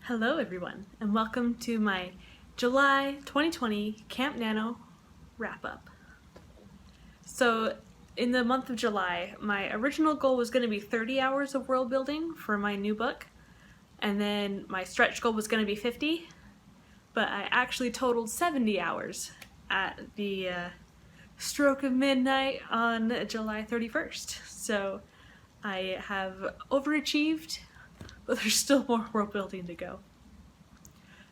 Hello everyone, and welcome to my July 2020 Camp Nano wrap-up. So in the month of July, my original goal was going to be 30 hours of world building for my new book, and then my stretch goal was going to be 50, but I actually totaled 70 hours at the stroke of midnight on July 31st. So I have overachieved, but there's still more world building to go.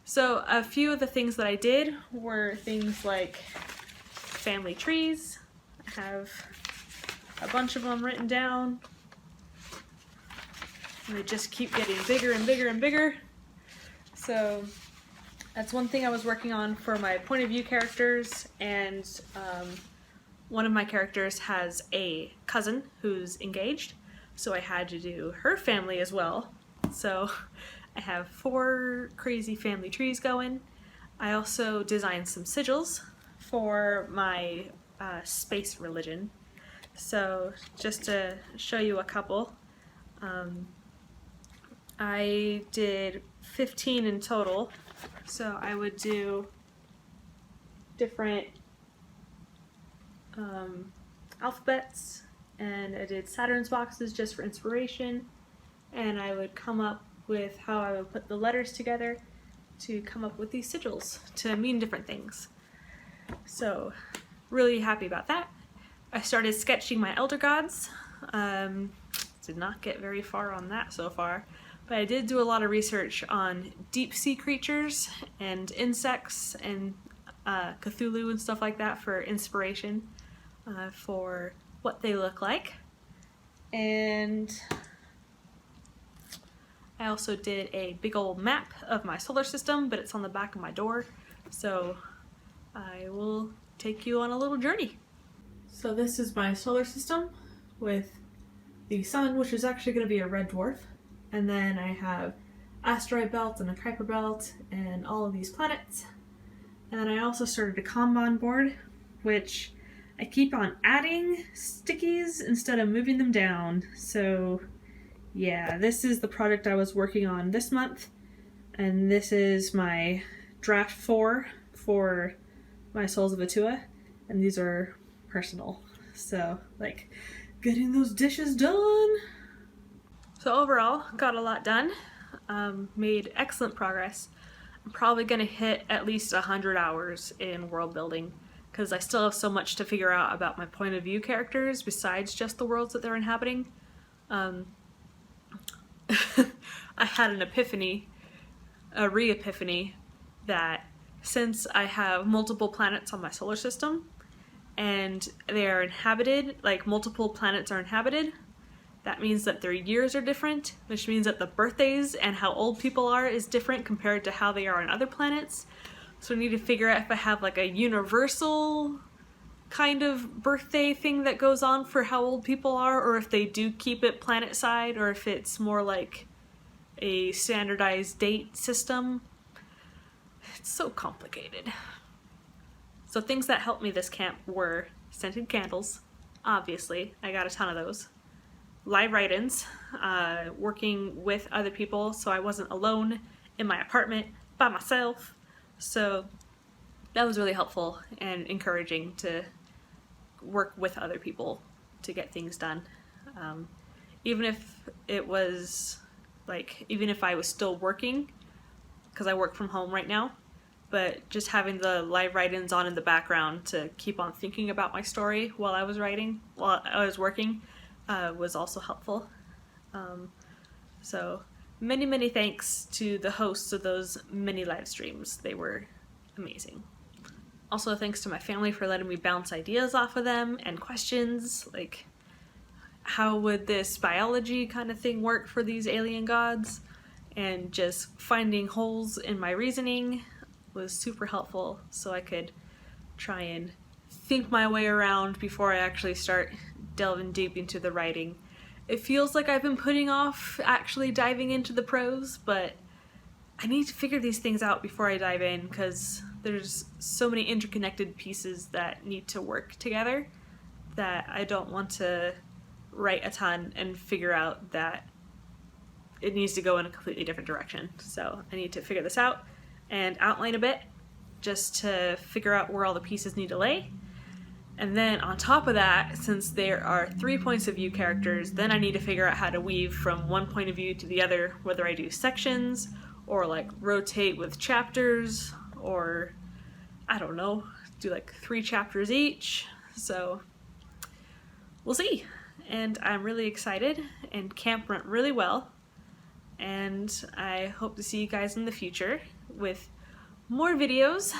So a few of the things that I did were things like family trees. I have a bunch of them written down. And they just keep getting bigger and bigger and bigger. So that's one thing I was working on for my point of view characters, and one of my characters has a cousin who's engaged, so I had to do her family as well. So I have 4 crazy family trees going. I also designed some sigils for my space religion. So just to show you a couple, I did 15 in total. So I would do different alphabets, and I did Saturn's boxes just for inspiration, and I would come up with how I would put the letters together to come up with these sigils to mean different things. So really happy about that. I started sketching my elder gods. Did not get very far on that so far, but I did do a lot of research on deep sea creatures and insects and Cthulhu and stuff like that for inspiration for what they look like. And I also did a big old map of my solar system, but it's on the back of my door, so I will take you on a little journey. So this is my solar system with the sun, which is actually going to be a red dwarf, and then I have asteroid belt and a Kuiper belt and all of these planets. And then I also started a Kanban board, which I keep on adding stickies instead of moving them down. So yeah, this is the project I was working on this month, and this is my draft 4 for my Souls of Atua, and these are personal. So, like, getting those dishes done! So overall, got a lot done, made excellent progress. I'm probably going to hit at least 100 hours in world building, because I still have so much to figure out about my point of view characters besides just the worlds that they're inhabiting. I had an epiphany, a re-epiphany, that since I have multiple planets on my solar system and they are inhabited, like multiple planets are inhabited, that means that their years are different, which means that the birthdays and how old people are is different compared to how they are on other planets. So I need to figure out if I have like a universal kind of birthday thing that goes on for how old people are, or if they do keep it planet side, or if it's more like a standardized date system. It's so complicated. So things that helped me this camp were scented candles, obviously, I got a ton of those. Live write-ins, working with other people so I wasn't alone in my apartment by myself. So that was really helpful and encouraging to work with other people to get things done. Even if it was like, even if I was still working, because I work from home right now, but just having the live write-ins on in the background to keep on thinking about my story while I was working, was also helpful. So many thanks to the hosts of those mini live streams. They were amazing. Also thanks to my family for letting me bounce ideas off of them and questions, like how would this biology kind of thing work for these alien gods, and just finding holes in my reasoning was super helpful so I could try and think my way around before I actually start delving deep into the writing. It feels like I've been putting off actually diving into the prose, but I need to figure these things out before I dive in, because there's so many interconnected pieces that need to work together that I don't want to write a ton and figure out that it needs to go in a completely different direction. So I need to figure this out and outline a bit just to figure out where all the pieces need to lay. And then on top of that, since there are 3 points of view characters, then I need to figure out how to weave from one point of view to the other, whether I do sections or like rotate with chapters, or I don't know, do like 3 chapters each. So we'll see. And I'm really excited, and camp went really well, and I hope to see you guys in the future with more videos.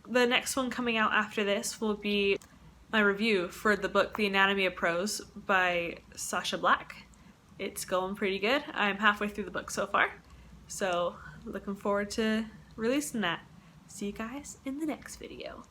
The next one coming out after this will be my review for the book The Anatomy of Prose by Sasha Black. It's going pretty good. I'm halfway through the book so far, so looking forward to releasing that. See you guys in the next video.